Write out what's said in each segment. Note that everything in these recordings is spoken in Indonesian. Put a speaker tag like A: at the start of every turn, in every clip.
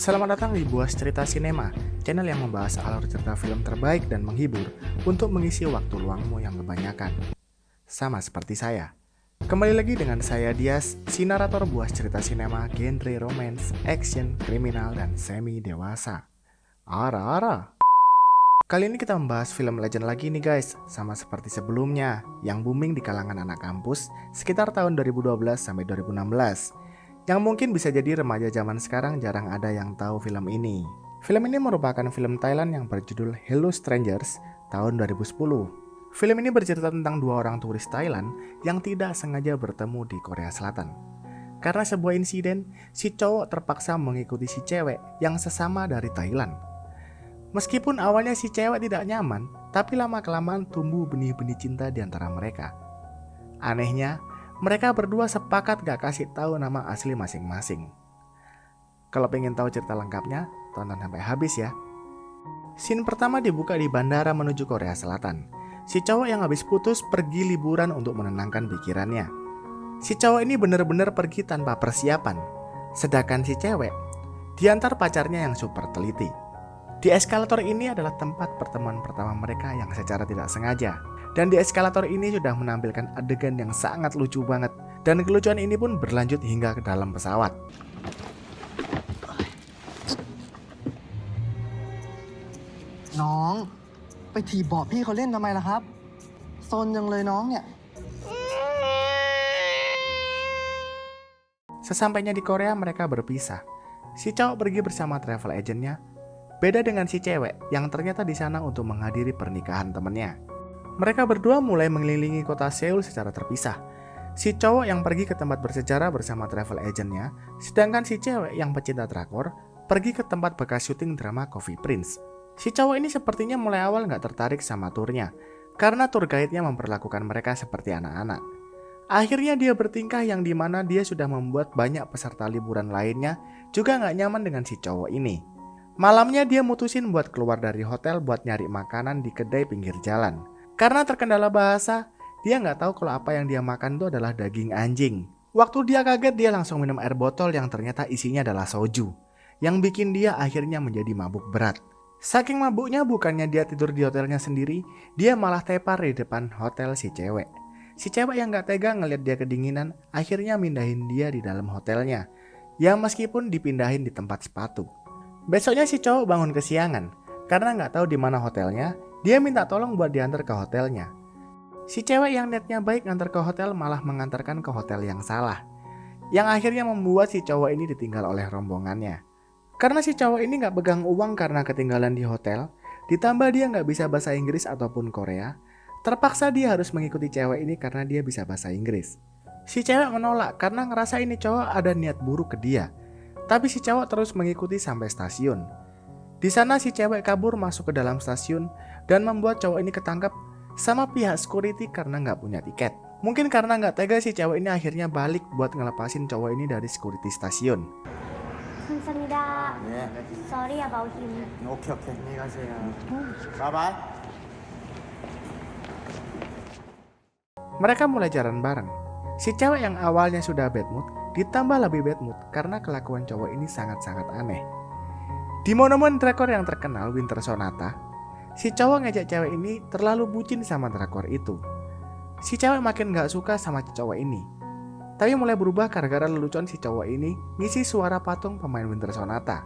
A: Selamat datang di Buas Cerita Sinema, channel yang membahas alur cerita film terbaik dan menghibur untuk mengisi waktu luangmu yang kebanyakan. Sama seperti saya. Kembali lagi dengan saya Dias, si narator Buas Cerita Sinema genre romance, action, kriminal, dan semi dewasa. Ara-ara. Kali ini kita membahas film legend lagi nih guys, sama seperti sebelumnya, yang booming di kalangan anak kampus sekitar tahun 2012 sampai 2016. Yang mungkin bisa jadi remaja zaman sekarang jarang ada yang tahu film ini. Film ini merupakan film Thailand yang berjudul Hello Strangers tahun 2010. Film ini bercerita tentang dua orang turis Thailand yang tidak sengaja bertemu di Korea Selatan. Karena sebuah insiden, si cowok terpaksa mengikuti si cewek yang sesama dari Thailand. Meskipun awalnya si cewek tidak nyaman, tapi lama-kelamaan tumbuh benih-benih cinta di antara mereka. Anehnya, mereka berdua sepakat gak kasih tahu nama asli masing-masing. Kalau pengen tahu cerita lengkapnya, tonton sampai habis ya. Scene pertama dibuka di bandara menuju Korea Selatan. Si cowok yang habis putus pergi liburan untuk menenangkan pikirannya. Si cowok ini benar-benar pergi tanpa persiapan. Sedangkan si cewek diantar pacarnya yang super teliti. Di eskalator ini adalah tempat pertemuan pertama mereka yang secara tidak sengaja. Dan di eskalator ini sudah menampilkan adegan yang sangat lucu banget. Dan kelucuan ini pun berlanjut hingga ke dalam pesawat.
B: Nong, ไปถีบเบาะพี่เขาเล่นทำไมล่ะครับซนจังเลยน้องเนี่ย
A: Sesampainya di Korea mereka berpisah. Si cowok pergi bersama travel agentnya. Beda dengan si cewek yang ternyata di sana untuk menghadiri pernikahan temannya. Mereka berdua mulai mengelilingi kota Seoul secara terpisah. Si cowok yang pergi ke tempat bersejarah bersama travel agentnya, sedangkan si cewek yang pecinta drakor pergi ke tempat bekas syuting drama Coffee Prince. Si cowok ini sepertinya mulai awal gak tertarik sama turnya, karena tour guide-nya memperlakukan mereka seperti anak-anak. Akhirnya dia bertingkah yang dimana dia sudah membuat banyak peserta liburan lainnya juga gak nyaman dengan si cowok ini. Malamnya dia mutusin buat keluar dari hotel buat nyari makanan di kedai pinggir jalan. Karena terkendala bahasa, dia nggak tahu kalau apa yang dia makan itu adalah daging anjing. Waktu dia kaget, dia langsung minum air botol yang ternyata isinya adalah soju. Yang bikin dia akhirnya menjadi mabuk berat. Saking mabuknya bukannya dia tidur di hotelnya sendiri, dia malah tepar di depan hotel si cewek. Si cewek yang nggak tega ngeliat dia kedinginan, akhirnya mindahin dia di dalam hotelnya. Ya meskipun dipindahin di tempat sepatu. Besoknya si cowok bangun kesiangan, karena nggak tahu di mana hotelnya, dia minta tolong buat diantar ke hotelnya. Si cewek yang niatnya baik ngantar ke hotel malah mengantarkan ke hotel yang salah, yang akhirnya membuat si cowok ini ditinggal oleh rombongannya. Karena si cowok ini nggak pegang uang karena ketinggalan di hotel, ditambah dia nggak bisa bahasa Inggris ataupun Korea, terpaksa dia harus mengikuti cewek ini karena dia bisa bahasa Inggris. Si cewek menolak karena ngerasa ini cowok ada niat buruk ke dia. Tapi si cowok terus mengikuti sampai stasiun. Di sana si cewek kabur masuk ke dalam stasiun dan membuat cowok ini ketangkap sama pihak security karena nggak punya tiket. Mungkin karena nggak tega si cewek ini akhirnya balik buat ngelepasin cowok ini dari security stasiun.
C: 감사합니다.
D: 네.
C: Sorry about him.
D: 오케이. 안녕히 가세요. 바이바이.
A: Mereka mulai jalan bareng. Si cewek yang awalnya sudah bad mood ditambah lebih bad mood karena kelakuan cowok ini sangat-sangat aneh. Di monumen drakor yang terkenal Winter Sonata, si cowok ngejek cewek ini terlalu bucin sama drakor itu. Si cewek makin gak suka sama cowok ini. Tapi mulai berubah gara-gara lelucon si cowok ini ngisi suara patung pemain Winter Sonata.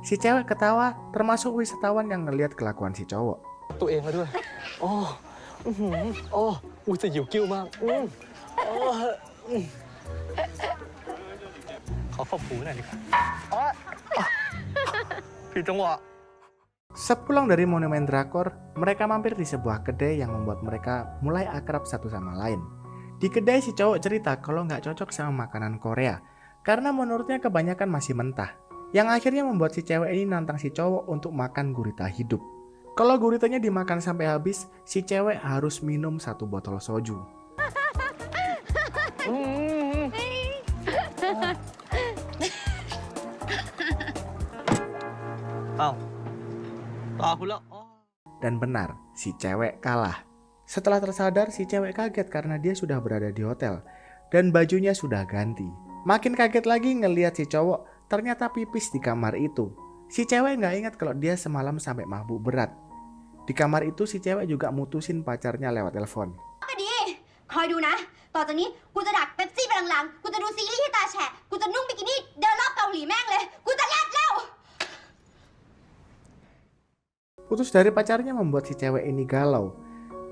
A: Si cewek ketawa termasuk wisatawan yang ngelihat kelakuan si cowok.
B: ตัวเองมาด้วยโอ้โอ้อุ้ยจะหิวกิ้วมากขอขอบคุณหน่อยดิครับผิดจังหวะ
A: Sepulang dari monumen drakor, mereka mampir di sebuah kedai yang membuat mereka mulai akrab satu sama lain. Di kedai si cowok cerita kalau nggak cocok sama makanan Korea, karena menurutnya kebanyakan masih mentah. Yang akhirnya membuat si cewek ini nantang si cowok untuk makan gurita hidup. Kalau guritanya dimakan sampai habis, si cewek harus minum 1 botol soju. Dan benar, si cewek kalah. Setelah tersadar, si cewek kaget karena dia sudah berada di hotel dan bajunya sudah ganti. Makin kaget lagi ngelihat si cowok ternyata pipis di kamar itu. Si cewek nggak ingat kalau dia semalam sampai mabuk berat. Di kamar itu si cewek juga mutusin pacarnya lewat telepon.
E: ก็ดีคอยดูนะ ต่อจากนี้กูจะดักเป๊ปซี่ไปหลังๆ กูจะดูซีรีส์ให้ตาแฉะ กูจะนุ่งบิกินี่เดินรอบเกาหลีแม่งเลย กูจะแลดแล้ว
A: Putus dari pacarnya membuat si cewek ini galau.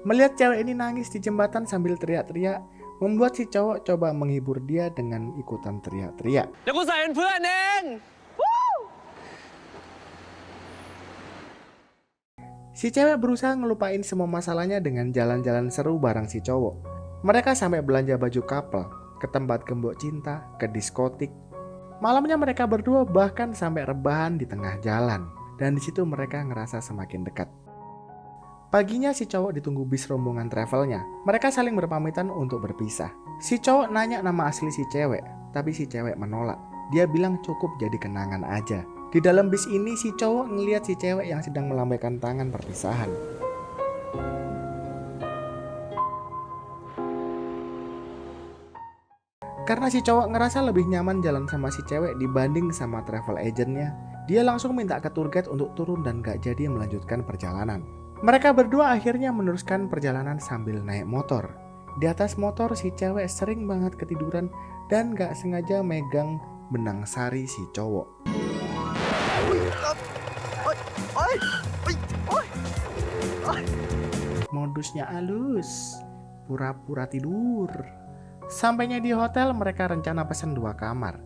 A: Melihat cewek ini nangis di jembatan sambil teriak-teriak, membuat si cowok coba menghibur dia dengan ikutan teriak-teriak.
B: เดี๋ยวกูใส่เป็นเพื่อนเอง
A: Si cewek berusaha ngelupain semua masalahnya dengan jalan-jalan seru bareng si cowok. Mereka sampai belanja baju couple, ke tempat gembok cinta, ke diskotik. Malamnya mereka berdua bahkan sampai rebahan di tengah jalan. Dan di situ mereka ngerasa semakin dekat. Paginya si cowok ditunggu bis rombongan travelnya. Mereka saling berpamitan untuk berpisah. Si cowok nanya nama asli si cewek, tapi si cewek menolak. Dia bilang cukup jadi kenangan aja. Di dalam bis ini si cowok ngeliat si cewek yang sedang melambaikan tangan perpisahan. Karena si cowok ngerasa lebih nyaman jalan sama si cewek dibanding sama travel agentnya, dia langsung minta ke tour guide untuk turun dan gak jadi melanjutkan perjalanan. Mereka berdua akhirnya meneruskan perjalanan sambil naik motor. Di atas motor si cewek sering banget ketiduran dan gak sengaja megang benang sari si cowok. Modusnya halus, pura-pura tidur. Sampainya di hotel mereka rencana pesan 2 kamar.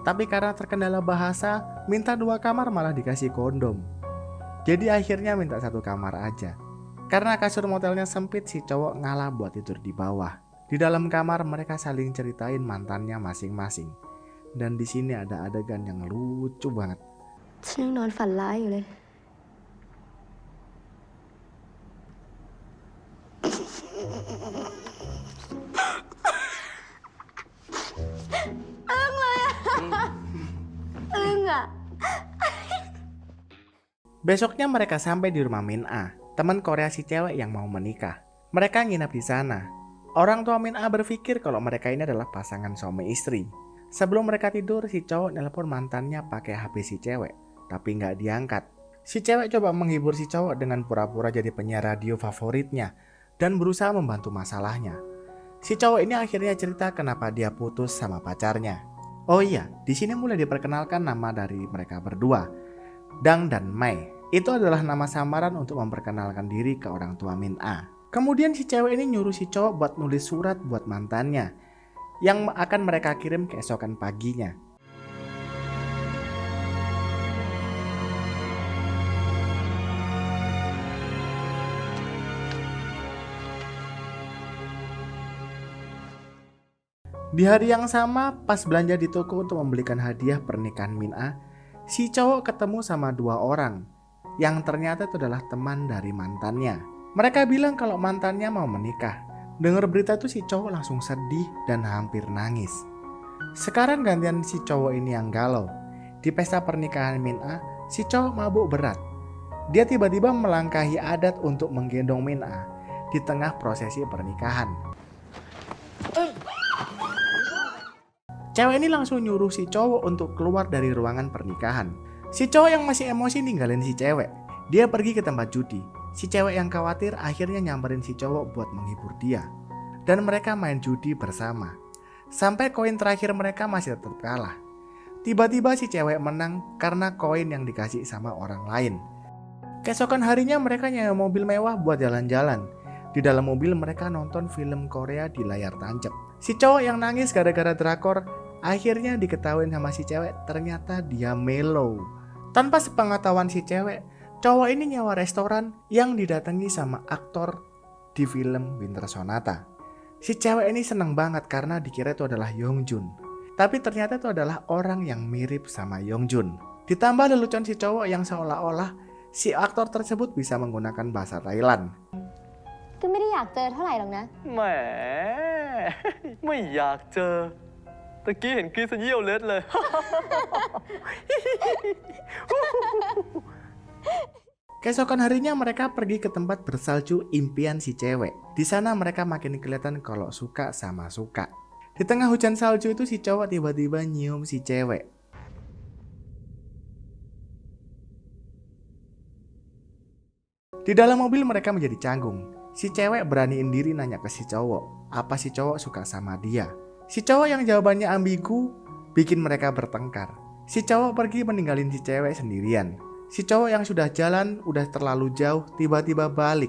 A: Tapi karena terkendala bahasa, minta 2 kamar malah dikasih kondom. Jadi akhirnya minta 1 kamar aja. Karena kasur motelnya sempit, si cowok ngalah buat tidur di bawah. Di dalam kamar mereka saling ceritain mantannya masing-masing. Dan di sini ada adegan yang lucu banget.
E: ฉันยังนอนฝันร้ายอยู่เลย
A: Besoknya mereka sampai di rumah Min A, teman Korea si cewek yang mau menikah. Mereka nginap di sana. Orang tua Min A berpikir kalau mereka ini adalah pasangan suami istri. Sebelum mereka tidur, si cowok nelpon mantannya pakai HP si cewek, tapi nggak diangkat. Si cewek coba menghibur si cowok dengan pura-pura jadi penyiar radio favoritnya dan berusaha membantu masalahnya. Si cowok ini akhirnya cerita kenapa dia putus sama pacarnya. Oh iya, di sini mulai diperkenalkan nama dari mereka berdua, Dang dan Mai. Itu adalah nama samaran untuk memperkenalkan diri ke orang tua Min A. Kemudian si cewek ini nyuruh si cowok buat nulis surat buat mantannya yang akan mereka kirim keesokan paginya. Di hari yang sama, pas belanja di toko untuk membelikan hadiah pernikahan Min A, si cowok ketemu sama 2 orang yang ternyata itu adalah teman dari mantannya. Mereka bilang kalau mantannya mau menikah. Dengar berita itu si cowok langsung sedih dan hampir nangis. Sekarang gantian si cowok ini yang galau. Di pesta pernikahan Min A, si cowok mabuk berat. Dia tiba-tiba melangkahi adat untuk menggendong Min A di tengah prosesi pernikahan. Cewek ini langsung nyuruh si cowok untuk keluar dari ruangan pernikahan. Si cowok yang masih emosi ninggalin si cewek. Dia pergi ke tempat judi. Si cewek yang khawatir akhirnya nyamperin si cowok buat menghibur dia. Dan mereka main judi bersama. Sampai koin terakhir mereka masih tetap kalah. Tiba-tiba si cewek menang karena koin yang dikasih sama orang lain. Keesokan harinya mereka nyewa mobil mewah buat jalan-jalan. Di dalam mobil mereka nonton film Korea di layar tancap. Si cowok yang nangis gara-gara drakor akhirnya diketahuin sama si cewek ternyata dia mellow. Tanpa sepengetahuan si cewek, cowok ini nyewa restoran yang didatangi sama aktor di film Winter Sonata. Si cewek ini seneng banget karena dikira itu adalah Yongjun. Tapi ternyata itu adalah orang yang mirip sama Yongjun. Ditambah lelucon si cowok yang seolah-olah si aktor tersebut bisa menggunakan bahasa Thailand.
E: ก็ไม่ได้อยากเจอเท่าไหร่หรอกนะ
B: แหม ไม่อยากเจอ ตะกี้เห็นกรีดซะเยี่ยวเล็ดเลย
A: Keesokan harinya mereka pergi ke tempat bersalju impian si cewek. Di sana mereka makin kelihatan kalau suka sama suka. Di tengah hujan salju itu si cowok tiba-tiba nyium si cewek. Di dalam mobil mereka menjadi canggung. Si cewek beraniin diri nanya ke si cowok, apa si cowok suka sama dia. Si cowok yang jawabannya ambigu bikin mereka bertengkar. Si cowok pergi meninggalin si cewek sendirian. Si cowok yang sudah jalan udah terlalu jauh tiba-tiba balik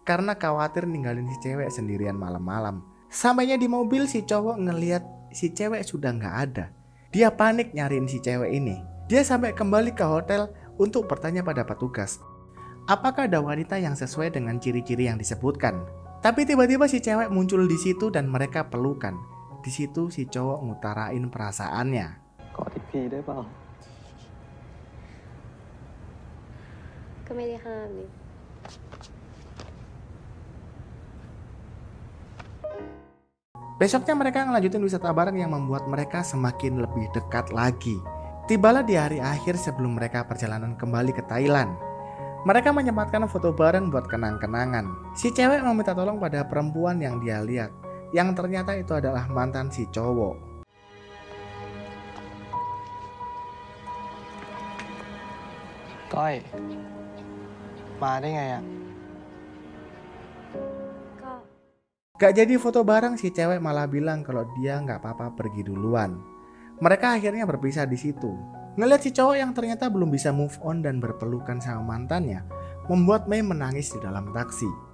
A: karena khawatir ninggalin si cewek sendirian malam-malam. Sampainya di mobil si cowok ngeliat si cewek sudah nggak ada. Dia panik nyariin si cewek ini. Dia sampai kembali ke hotel untuk bertanya pada petugas, apakah ada wanita yang sesuai dengan ciri-ciri yang disebutkan. Tapi tiba-tiba si cewek muncul di situ dan mereka pelukan. Di situ si cowok ngutarain perasaannya.
B: กอดอีกทีได้เปล่า
F: ก็ไม่ได้ห้ามนี่
A: Besoknya mereka ngelanjutin wisata bareng yang membuat mereka semakin lebih dekat lagi. Tibalah di hari akhir sebelum mereka perjalanan kembali ke Thailand. Mereka menyempatkan foto bareng buat kenang-kenangan. Si cewek meminta tolong pada perempuan yang dia lihat, yang ternyata itu adalah mantan si cowok.
D: ก้อย มาได้ไงอ่ะ
F: ก็
A: Gak jadi foto bareng, si cewek malah bilang kalau dia gak apa-apa pergi duluan. Mereka akhirnya berpisah di situ. Ngeliat si cowok yang ternyata belum bisa move on dan berpelukan sama mantannya, membuat Mei menangis di dalam taksi.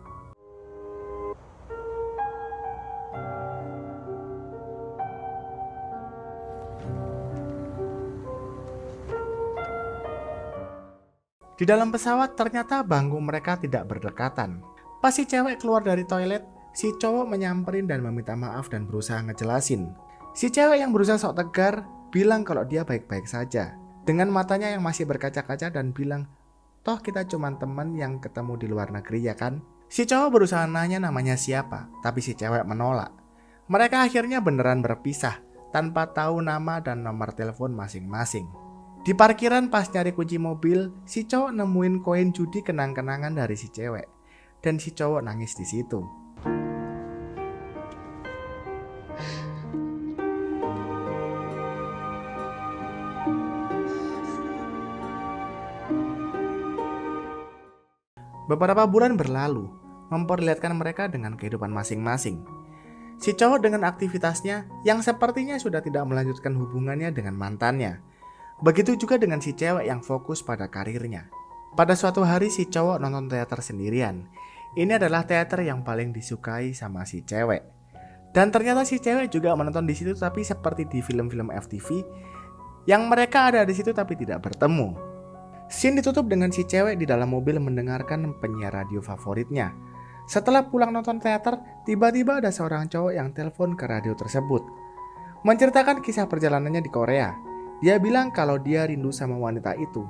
A: Di dalam pesawat ternyata bangku mereka tidak berdekatan. Pas si cewek keluar dari toilet, si cowok menyamperin dan meminta maaf dan berusaha ngejelasin. Si cewek yang berusaha sok tegar bilang kalau dia baik-baik saja, dengan matanya yang masih berkaca-kaca dan bilang, toh kita cuma teman yang ketemu di luar negeri ya kan? Si cowok berusaha nanya namanya siapa, tapi si cewek menolak. Mereka akhirnya beneran berpisah tanpa tahu nama dan nomor telepon masing-masing. Di parkiran pas nyari kunci mobil, si cowok nemuin koin judi kenang-kenangan dari si cewek, dan si cowok nangis di situ. Beberapa bulan berlalu, memperlihatkan mereka dengan kehidupan masing-masing. Si cowok dengan aktivitasnya yang sepertinya sudah tidak melanjutkan hubungannya dengan mantannya. Begitu juga dengan si cewek yang fokus pada karirnya. Pada suatu hari si cowok nonton teater sendirian. Ini adalah teater yang paling disukai sama si cewek. Dan ternyata si cewek juga menonton di situ, tapi seperti di film-film FTV yang mereka ada di situ tapi tidak bertemu. Scene ditutup dengan si cewek di dalam mobil mendengarkan penyiar radio favoritnya. Setelah pulang nonton teater, tiba-tiba ada seorang cowok yang telepon ke radio tersebut, menceritakan kisah perjalanannya di Korea. Dia bilang kalau dia rindu sama wanita itu.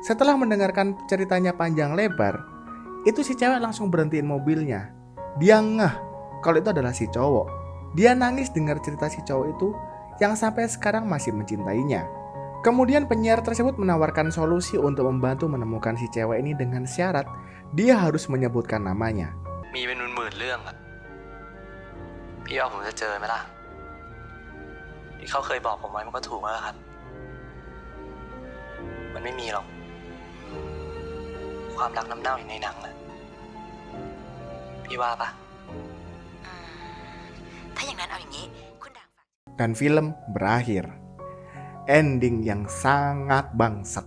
A: Setelah mendengarkan ceritanya panjang lebar, itu si cewek langsung berhentiin mobilnya. Dia ngeh kalau itu adalah si cowok. Dia nangis dengar cerita si cowok itu yang sampai sekarang masih mencintainya. Kemudian penyiar tersebut menawarkan solusi untuk membantu menemukan si cewek ini dengan syarat dia harus menyebutkan namanya.
G: มีเป็นหมื่นๆเรื่องอะพี่ว่าผมจะเจอไหมล่ะที่เขาเคยบอกผมไว้มันก็ถูกแล้วครับมันไม่มีหรอกความรักน้ำเน่าอย่างในหนังอะพี่ว่าปะ
H: ถ้าอย่างนั้นเอาอย่างนี้คุณด่าง
A: Dan film berakhir. Ending yang sangat bangsat.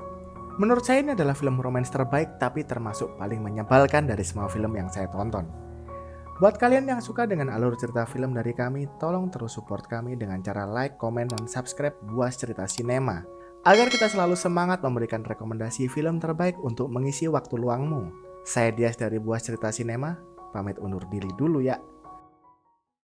A: Menurut saya ini adalah film romance terbaik, tapi termasuk paling menyebalkan dari semua film yang saya tonton. Buat kalian yang suka dengan alur cerita film dari kami, tolong terus support kami dengan cara like, komen, dan subscribe Buas Cerita Sinema, agar kita selalu semangat memberikan rekomendasi film terbaik untuk mengisi waktu luangmu. Saya Dias dari Buas Cerita Sinema, pamit undur diri dulu ya.